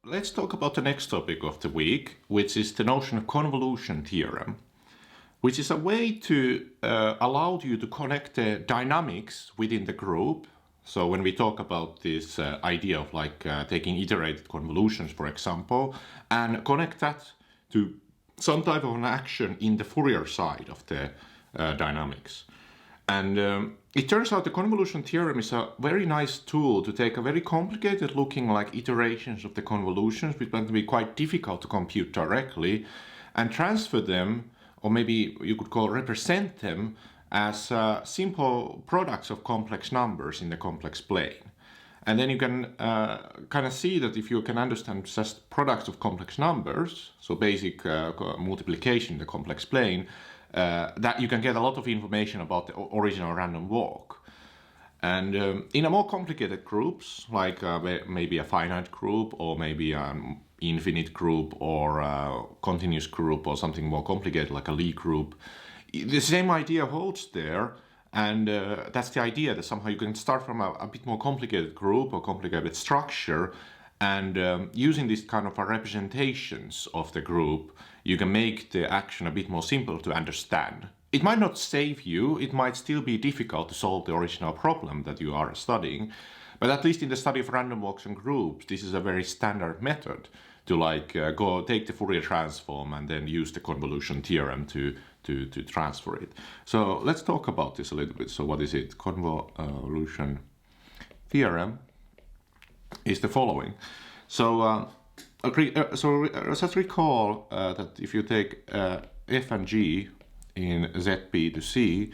let's talk about the next topic of the week, which is the notion of convolution theorem, which is a way to allow you to connect the dynamics within the group. So when we talk about this idea of like taking iterated convolutions, for example, and connect that to some type of an action in the Fourier side of the dynamics. And it turns out the convolution theorem is a very nice tool to take a very complicated looking like iterations of the convolutions, which might be quite difficult to compute directly, and transfer them, or maybe you could call represent them as simple products of complex numbers in the complex plane. And then you can kind of see that if you can understand just products of complex numbers, so basic multiplication in the complex plane, that you can get a lot of information about the original random walk. And in a more complicated groups, like maybe a finite group or maybe an infinite group or a continuous group or something more complicated like a Lie group, the same idea holds there. And that's the idea, that somehow you can start from a bit more complicated group or complicated structure, and using these kind of representations of the group, you can make the action a bit more simple to understand. It might not save you, it might still be difficult to solve the original problem that you are studying, but at least in the study of random walks and groups, this is a very standard method to like go take the Fourier transform and then use the convolution theorem to transfer it. So let's talk about this a little bit. So what is it? Convolution theorem is the following. So let's recall that if you take f and g in zp to c,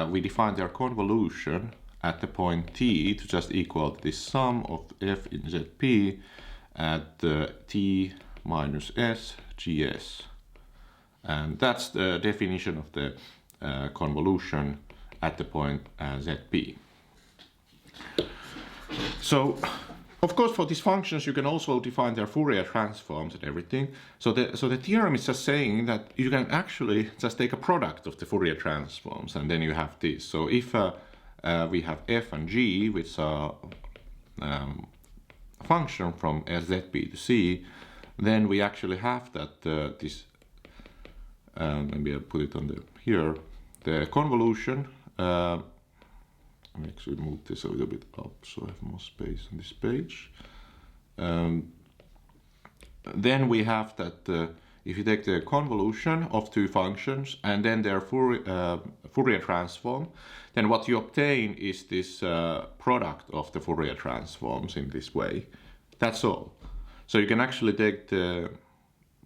we define their convolution at the point t to just equal this sum of f in zp at t minus s gs. And that's the definition of the convolution at the point zp. So, of course, for these functions, you can also define their Fourier transforms and everything. So the theorem is just saying that you can actually just take a product of the Fourier transforms, and then you have this. So if we have f and g, which are function from zp to c, then we actually have that this. Maybe I'll put it on here. The convolution. I'll actually move this a little bit up so I have more space on this page. Then we have that if you take the convolution of two functions and then their Fourier transform, then what you obtain is this product of the Fourier transforms in this way. That's all. So you can actually take the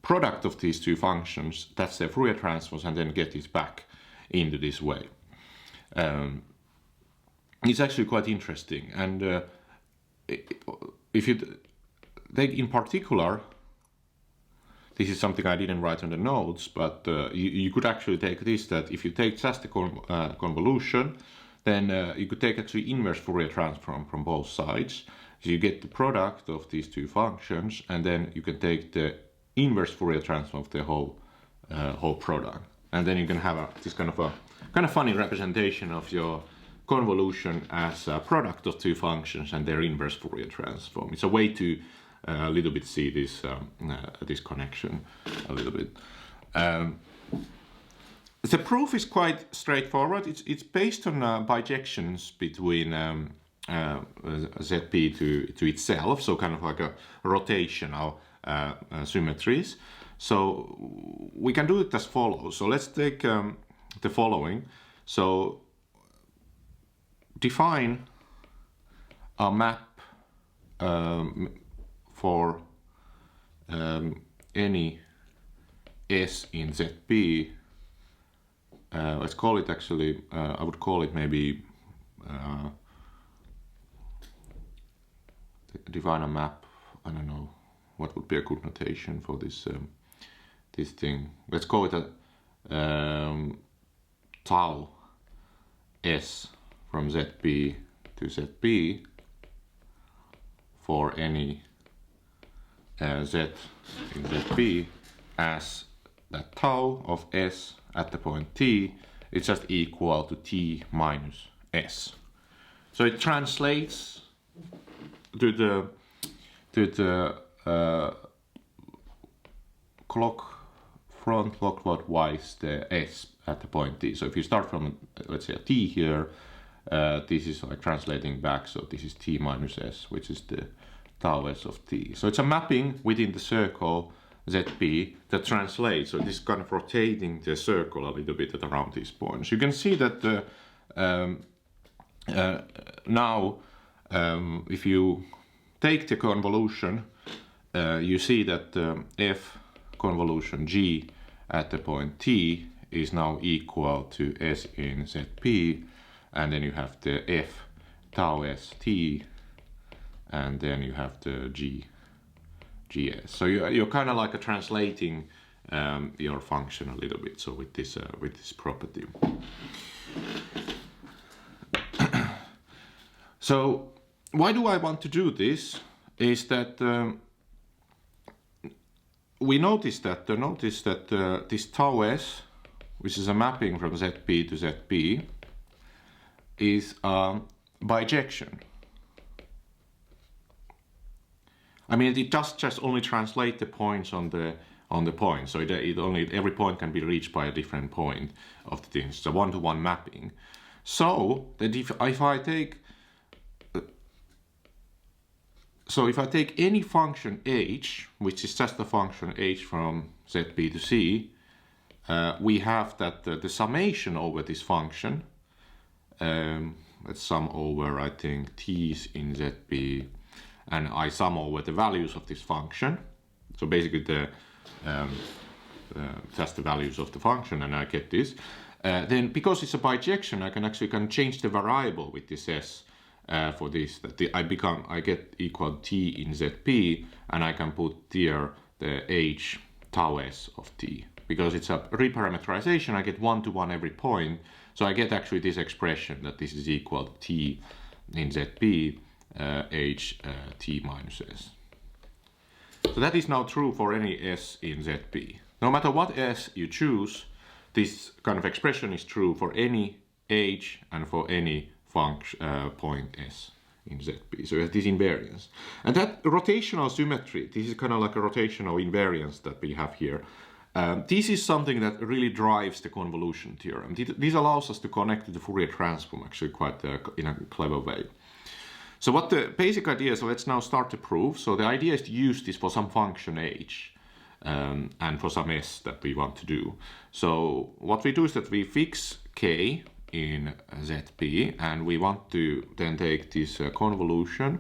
product of these two functions, that's their Fourier transforms, and then get it back into this way. It's actually quite interesting, and if you take in particular, this is something I didn't write on the notes, but you could actually take this, that if you take just the convolution, then you could take actually inverse Fourier transform from both sides. So you get the product of these two functions, and then you can take the inverse Fourier transform of the whole product, and then you can have this kind of funny representation of your convolution as a product of two functions and their inverse Fourier transform. It's a way to a little bit see this this connection a little bit. The proof is quite straightforward. It's based on bijections between zp to itself, so kind of like a rotational symmetries. So we can do it as follows. So let's take the following. So define a map for any s in zp. Let's call it actually, I would call it maybe define a map, I don't know what would be a good notation for this this thing. Let's call it a tau s from zp to zp for any z in zp as that tau of s at the point t is just equal to t minus s. So it translates to the front clockwise the s at the point t. So if you start from, let's say, a t here, this is like translating back, so this is t minus s, which is the tau s of t. So it's a mapping within the circle zp that translates, so this is kind of rotating the circle a little bit at around these points. You can see that now if you take the convolution, you see that f convolution g at the point t is now equal to s in zp, and then you have the f tau s t, and then you have the gs. So you're kind of like translating your function a little bit. So with this property. So why do I want to do this? Is that we notice that this tau s, which is a mapping from zp to zp, is bijection. I mean, it does just only translate the points on the point, so it only every point can be reached by a different point of the thing. It's a one-to-one mapping. So that if I take any function h, which is just the function h from zp to c, we have that the summation over this function, let's sum over, I think, t's in zp, and I sum over the values of this function. So basically just the values of the function, and I get this. Then because it's a bijection, I can change the variable with this s for this. That I get equal t in zp, and I can put here the h tau s of t. Because it's a reparameterization, I get one-to-one every point. So I get actually this expression that this is equal to t in zp h t minus s. So that is now true for any s in zp. No matter what s you choose, this kind of expression is true for any h and for any function point s in zp. So it has this invariance. And that rotational symmetry, this is kind of like a rotational invariance that we have here. This is something that really drives the convolution theorem. This allows us to connect to the Fourier transform actually quite in a clever way. So what the basic idea is, so let's now start the proof. So the idea is to use this for some function h and for some s that we want to do. So what we do is that we fix k in zp, and we want to then take this convolution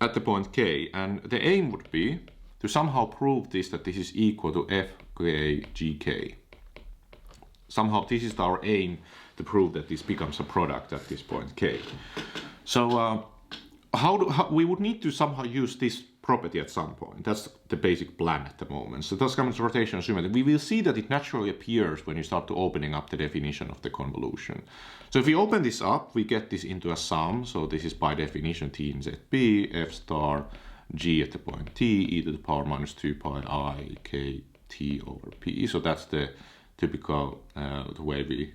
at the point k, and the aim would be to somehow prove this, that this is equal to f k gk. Somehow this is our aim, to prove that this becomes a product at this point k. So how we would need to somehow use this property at some point. That's the basic plan at the moment. So that's comes rotational symmetry. We will see that it naturally appears when you start to opening up the definition of the convolution. So if we open this up, we get this into a sum. So this is by definition t in zp, f star g at the point t, e to the power minus 2 pi I k t over p. So that's the typical the way we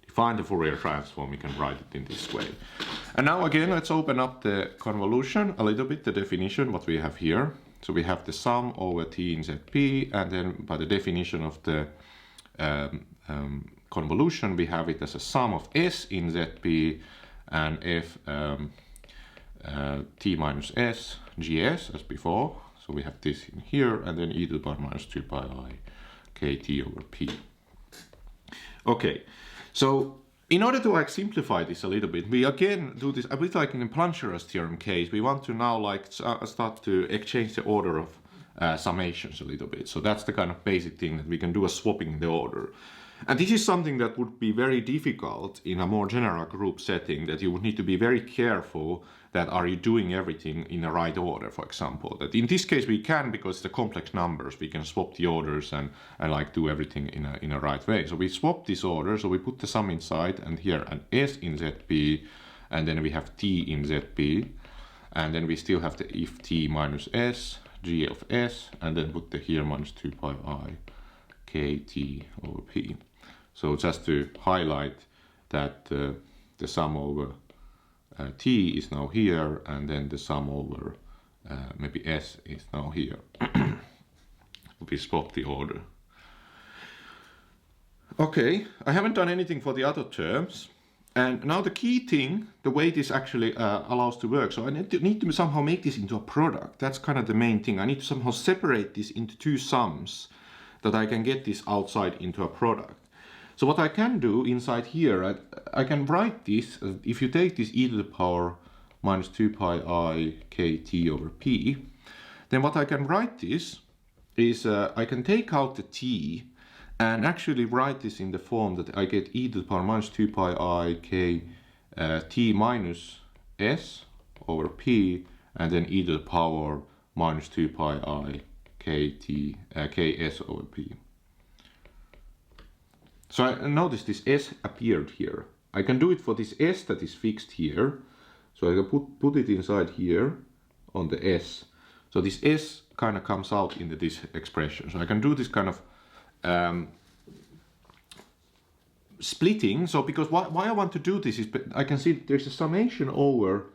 define the Fourier transform. We can write it in this way. And now again, let's open up the convolution a little bit, the definition, what we have here. So we have the sum over t in zp, and then by the definition of the convolution, we have it as a sum of s in zp and f t minus s gs as before. So we have this in here, and then e to the power minus 2 pi I kt over p. Okay, so in order to like simplify this a little bit, we again do this a bit like in the Plancher's theorem case. We want to now like start to exchange the order of summations a little bit. So that's the kind of basic thing that we can do, a swapping in the order. And this is something that would be very difficult in a more general group setting, that you would need to be very careful that are you doing everything in the right order, for example. That in this case we can, because the complex numbers, we can swap the orders and like do everything in a right way. So we swap this order, so we put the sum inside, and here an s in zp, and then we have t in zp, and then we still have the if t minus s, g of s, and then put the here minus 2 pi I kt over p. So just to highlight that the sum over t is now here, and then the sum over maybe S is now here. We swap the order. Okay, I haven't done anything for the other terms. And now the key thing, the way this actually allows to work, so I need to somehow make this into a product. That's kind of the main thing. I need to somehow separate this into two sums that I can get this outside into a product. So what I can do inside here, I can write this, if you take this e to the power minus 2 pi I k t over p, then what I can write this is I can take out the t and actually write this in the form that I get e to the power minus 2 pi I k t minus s over p, and then e to the power minus 2 pi I k t ks over p. So I notice this s appeared here. I can do it for this s that is fixed here. So I can put it inside here on the s. So this s kind of comes out into this expression. So I can do this kind of splitting. So because why I want to do this is I can see there's a summation over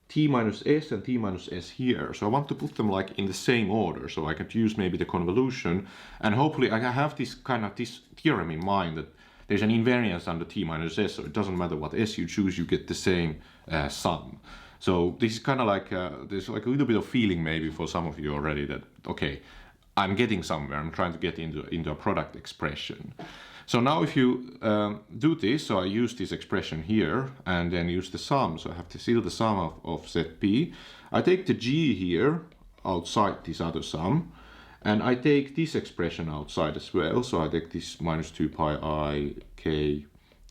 t minus s and t minus s here. So I want to put them like in the same order. So I could use maybe the convolution, and hopefully I have this kind of this theorem in mind that there's an invariance under t minus s. So it doesn't matter what s you choose, you get the same sum. So this is kind of like there's like a little bit of feeling maybe for some of you already that okay, I'm getting somewhere. I'm trying to get into a product expression. So now if you do this, so I use this expression here and then use the sum. So I have to still the sum of zp. I take the g here outside this other sum, and I take this expression outside as well. So I take this minus 2 pi I k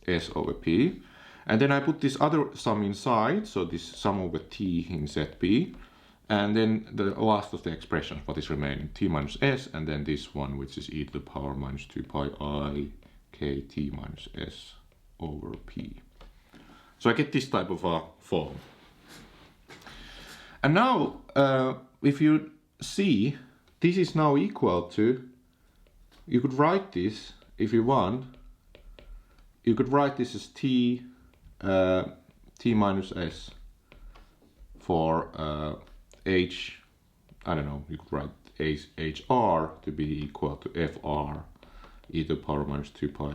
s over p. And then I put this other sum inside, so this sum over t in zp. And then the last of the expressions, what is remaining, t minus s, and then this one, which is e to the power minus 2 pi I k t minus s over p. So I get this type of a form. And now, if you see, this is now equal to, you could write this, if you want, you could write this as t minus s for h, I don't know, you could write hr to be equal to fr e to the power minus 2 pi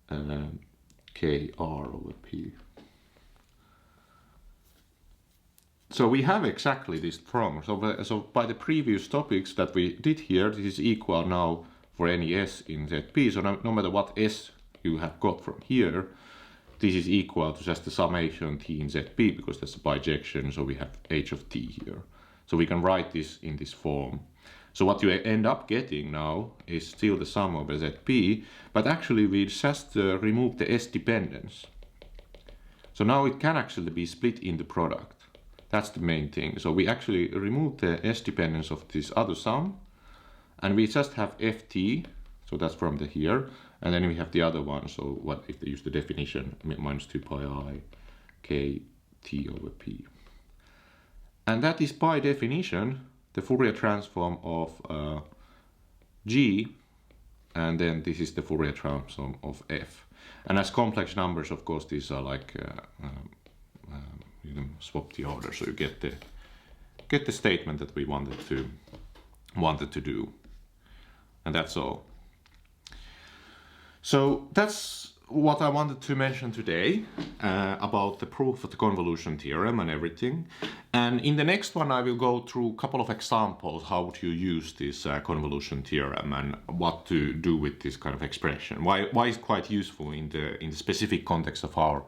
I kr over p. So we have exactly this form. So by the previous topics that we did here, this is equal now for any s in zp. So no matter what s you have got from here, this is equal to just the summation t in zp, because that's a bijection, so we have h of t here. So we can write this in this form. So what you end up getting now is still the sum over zp, but actually we just remove the s dependence. So now it can actually be split in the product. That's the main thing. So we actually remove the s dependence of this other sum, and we just have ft, so that's from the here, and then we have the other one. So what if they use the definition minus 2 pi I k t over p. And that is by definition the Fourier transform of g, and then this is the Fourier transform of f. And as complex numbers, of course, these are like you can swap the order, so you get the statement that we wanted to do, and that's all. So that's what I wanted to mention today about the proof of the convolution theorem and everything. And in the next one, I will go through a couple of examples how to use this convolution theorem and what to do with this kind of expression. Why it's quite useful in the specific context of our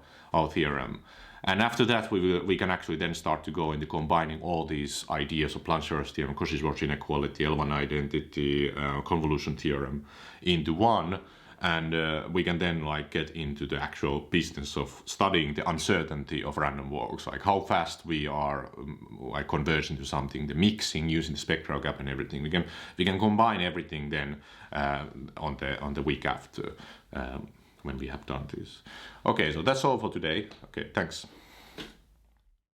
theorem. And after that, we can actually then start to go into combining all these ideas of Planck-Schur's theorem, Cauchy-Schwarz inequality, L1 identity, convolution theorem into one. And we can then like get into the actual business of studying the uncertainty of random walks, like how fast we are like converging to something, the mixing using the spectral gap and everything. We can combine everything then on the week after when we have done this. Okay, so that's all for today. Okay, thanks.